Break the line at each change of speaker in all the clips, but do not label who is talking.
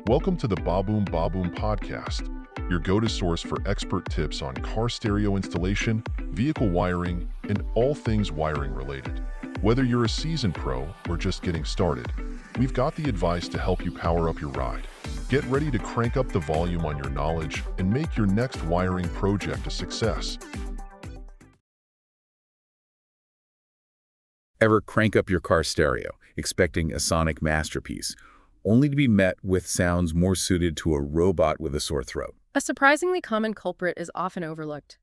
Welcome to the Baboom Baboom podcast, your go-to source for expert tips on car stereo installation, vehicle wiring, and all things wiring related. Whether you're a seasoned pro or just getting started, we've got the advice to help you power up your ride. Get ready to crank up the volume on your knowledge and make your next wiring project a success.
Ever crank up your car stereo, expecting a sonic masterpiece, only to be met with sounds more suited to a robot with a sore throat?
A surprisingly common culprit is often overlooked: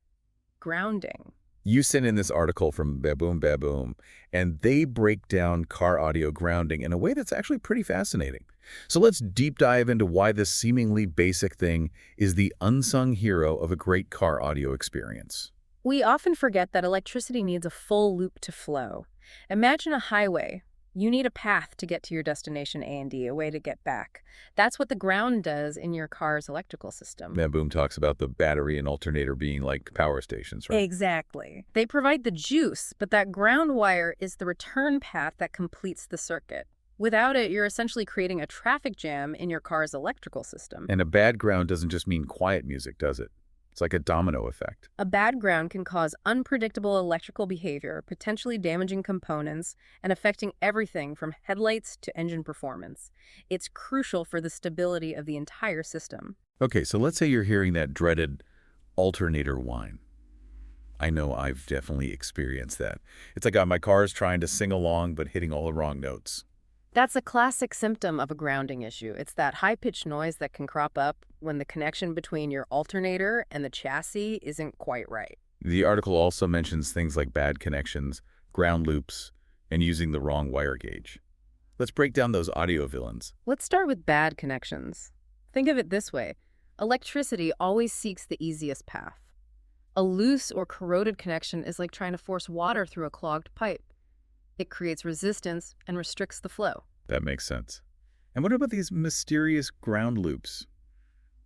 grounding.
You sent in this article from Baboom Baboom, and they break down car audio grounding in a way that's actually pretty fascinating. So let's deep dive into why this seemingly basic thing is the unsung hero of a great car audio experience.
We often forget that electricity needs a full loop to flow. Imagine a highway. You need a path to get to your destination A and D, a way to get back. That's what the ground does in your car's electrical system.
Baboom talks about the battery and alternator being like power stations, right?
Exactly. They provide the juice, but that ground wire is the return path that completes the circuit. Without it, you're essentially creating a traffic jam in your car's electrical system.
And a bad ground doesn't just mean quiet music, does it? It's like a domino effect.
A bad ground can cause unpredictable electrical behavior, potentially damaging components and affecting everything from headlights to engine performance. It's crucial for the stability of the entire system.
Okay, so let's say you're hearing that dreaded alternator whine. I know I've definitely experienced that. It's like my car is trying to sing along but hitting all the wrong notes.
That's a classic symptom of a grounding issue. It's that high-pitched noise that can crop up when the connection between your alternator and the chassis isn't quite right.
The article also mentions things like bad connections, ground loops, and using the wrong wire gauge. Let's break down those audio villains.
Let's start with bad connections. Think of it this way. Electricity always seeks the easiest path. A loose or corroded connection is like trying to force water through a clogged pipe. It creates resistance and restricts the flow.
That makes sense. And what about these mysterious ground loops?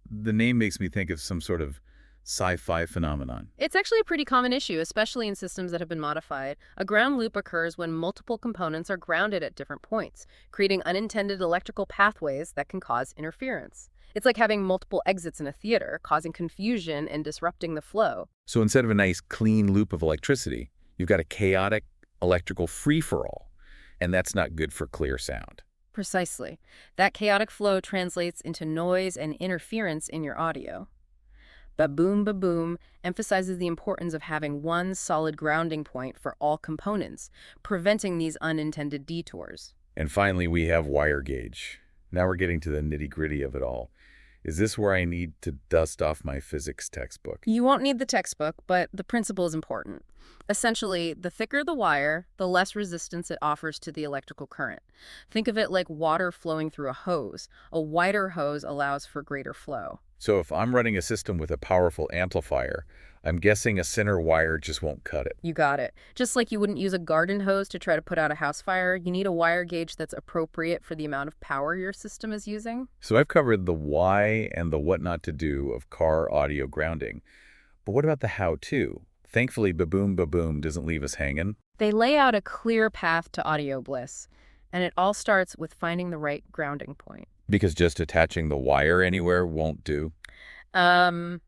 The name makes me think of some sort of sci-fi phenomenon.
It's actually a pretty common issue, especially in systems that have been modified. A ground loop occurs when multiple components are grounded at different points, creating unintended electrical pathways that can cause interference. It's like having multiple exits in a theater, causing confusion and disrupting the flow.
So instead of a nice clean loop of electricity, you've got a chaotic electrical free-for-all, and that's not good for clear sound.
Precisely. That chaotic flow translates into noise and interference in your audio. Baboom Baboom emphasizes the importance of having one solid grounding point for all components, preventing these unintended detours.
And finally, we have wire gauge. Now we're getting to the nitty-gritty of it all. Is this where I need to dust off my physics textbook?
You won't need the textbook, but the principle is important. Essentially, the thicker the wire, the less resistance it offers to the electrical current. Think of it like water flowing through a hose. A wider hose allows for greater flow.
So if I'm running a system with a powerful amplifier, I'm guessing a center wire just won't cut it.
You got it. Just like you wouldn't use a garden hose to try to put out a house fire, you need a wire gauge that's appropriate for the amount of power your system is using.
So I've covered the why and the what not to do of car audio grounding. But what about the how-to? Thankfully, Baboom Baboom doesn't leave us hanging.
They lay out a clear path to audio bliss, and it all starts with finding the right grounding point.
Because just attaching the wire anywhere won't do?
No.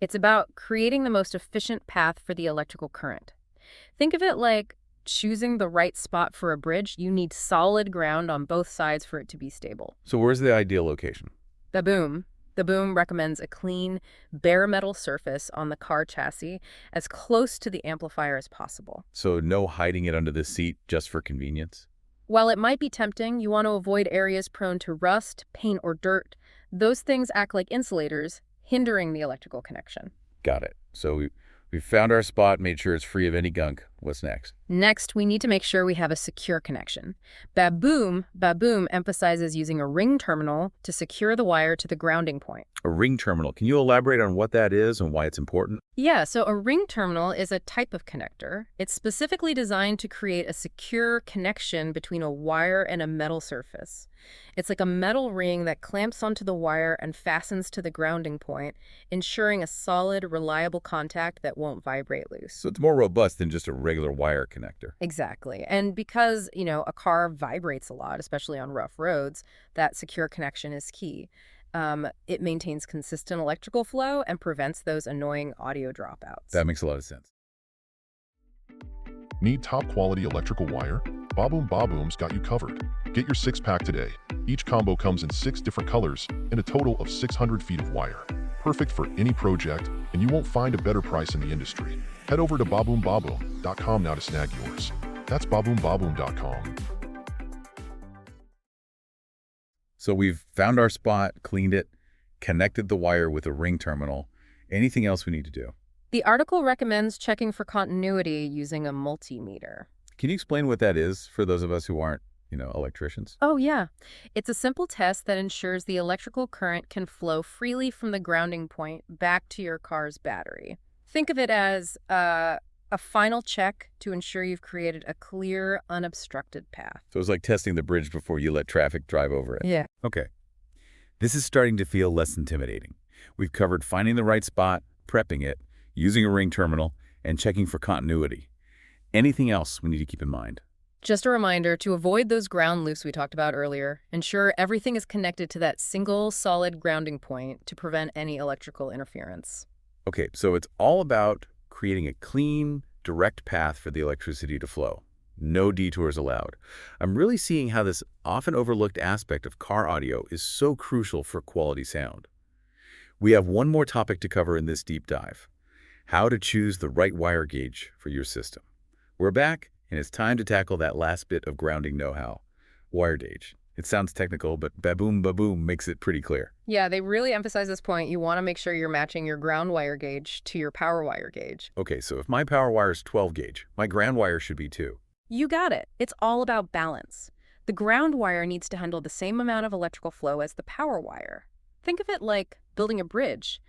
It's about creating the most efficient path for the electrical current. Think of it like choosing the right spot for a bridge. You need solid ground on both sides for it to be stable.
So where's the ideal location?
Baboom recommends a clean, bare metal surface on the car chassis as close to the amplifier as possible.
So no hiding it under the seat just for convenience?
While it might be tempting, you want to avoid areas prone to rust, paint, or dirt. Those things act like insulators, hindering the electrical connection.
Got it. So we found our spot, made sure it's free of any gunk. What's next?
Next, we need to make sure we have a secure connection. Baboom emphasizes using a ring terminal to secure the wire to the grounding point.
A ring terminal. Can you elaborate on what that is and why it's important?
Yeah, so a ring terminal is a type of connector. It's specifically designed to create a secure connection between a wire and a metal surface. It's like a metal ring that clamps onto the wire and fastens to the grounding point, ensuring a solid, reliable contact that won't vibrate loose.
So it's more robust than just a regular wire connector.
Exactly. And because, a car vibrates a lot, especially on rough roads, that secure connection is key. It maintains consistent electrical flow and prevents those annoying audio dropouts.
That makes a lot of sense.
Need top-quality electrical wire? Baboom Baboom's got you covered. Get your 6-pack today. Each combo comes in 6 different colors and a total of 600 feet of wire. Perfect for any project, and you won't find a better price in the industry. Head over to baboombaboom.com now to snag yours. That's baboombaboom.com.
So we've found our spot, cleaned it, connected the wire with a ring terminal. Anything else we need to do?
The article recommends checking for continuity using a multimeter.
Can you explain what that is for those of us who aren't, electricians?
Oh, yeah. It's a simple test that ensures the electrical current can flow freely from the grounding point back to your car's battery. Think of it as a final check to ensure you've created a clear, unobstructed path.
So it's like testing the bridge before you let traffic drive over it.
Yeah.
Okay. This is starting to feel less intimidating. We've covered finding the right spot, prepping it, using a ring terminal, and checking for continuity. Anything else we need to keep in mind?
Just a reminder to avoid those ground loops we talked about earlier. Ensure everything is connected to that single solid grounding point to prevent any electrical interference.
Okay, so it's all about creating a clean, direct path for the electricity to flow. No detours allowed. I'm really seeing how this often overlooked aspect of car audio is so crucial for quality sound. We have one more topic to cover in this deep dive: how to choose the right wire gauge for your system. We're back, and it's time to tackle that last bit of grounding know-how: wire gauge. It sounds technical, but Baboom Baboom makes it pretty clear.
Yeah, they really emphasize this point. You want to make sure you're matching your ground wire gauge to your power wire gauge.
Okay, so if my power wire is 12 gauge, my ground wire should be 2.
You got it. It's all about balance. The ground wire needs to handle the same amount of electrical flow as the power wire. Think of it like building a bridge.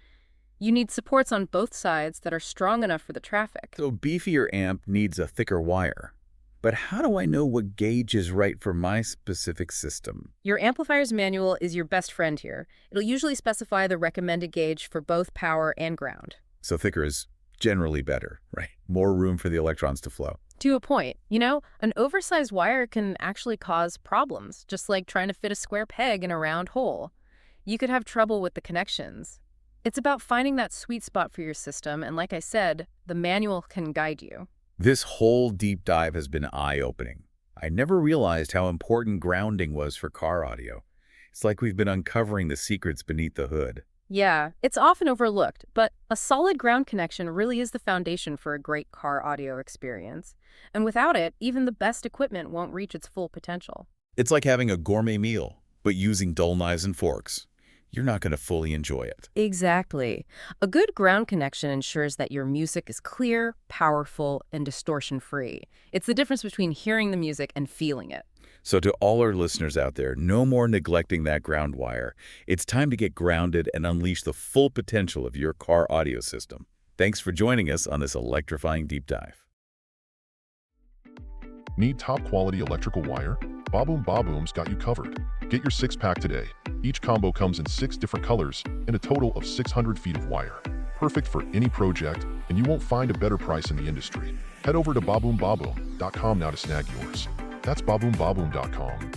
You need supports on both sides that are strong enough for the traffic.
So beefier amp needs a thicker wire. But how do I know what gauge is right for my specific system?
Your amplifier's manual is your best friend here. It'll usually specify the recommended gauge for both power and ground.
So thicker is generally better, right? More room for the electrons to flow.
To a point. An oversized wire can actually cause problems, just like trying to fit a square peg in a round hole. You could have trouble with the connections. It's about finding that sweet spot for your system, and like I said, the manual can guide you.
This whole deep dive has been eye-opening. I never realized how important grounding was for car audio. It's like we've been uncovering the secrets beneath the hood.
Yeah, it's often overlooked, but a solid ground connection really is the foundation for a great car audio experience. And without it, even the best equipment won't reach its full potential.
It's like having a gourmet meal, but using dull knives and forks. You're not going to fully enjoy it.
Exactly. A good ground connection ensures that your music is clear, powerful, and distortion-free. It's the difference between hearing the music and feeling it.
So to all our listeners out there, no more neglecting that ground wire. It's time to get grounded and unleash the full potential of your car audio system. Thanks for joining us on this electrifying deep dive.
Need top-quality electrical wire? Baboom Baboom's got you covered. Get your 6-pack today. Each combo comes in 6 different colors and a total of 600 feet of wire. Perfect for any project, and you won't find a better price in the industry. Head over to baboombaboom.com now to snag yours. That's baboombaboom.com.